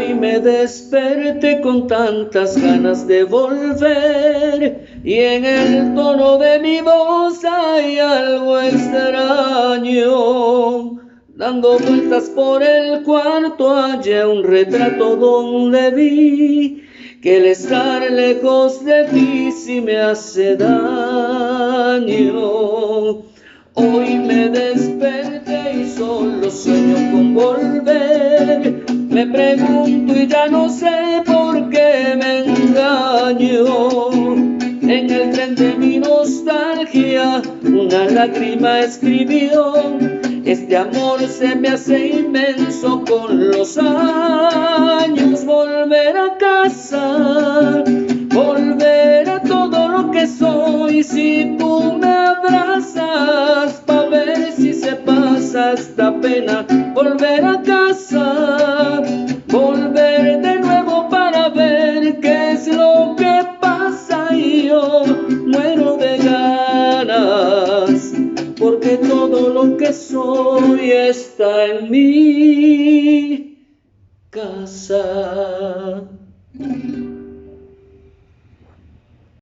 Hoy me desperté con tantas ganas de volver y en el tono de mi voz hay algo extraño. Dando vueltas por el cuarto hallé un retrato donde vi que el estar lejos de ti sí me hace daño. Hoy me desperté y solo sueño con volver. Me pregunto y ya no sé por qué me engaño. En el tren de mi nostalgia una lágrima escribió: este amor se me hace inmenso con los años. Volver a casa, volver a todo lo que soy. Si tú me abrazas pa' ver si se pasa esta pena. Volver a casa, volver de nuevo para ver qué es lo que pasa. Y yo muero de ganas, porque todo lo que soy está en mi casa.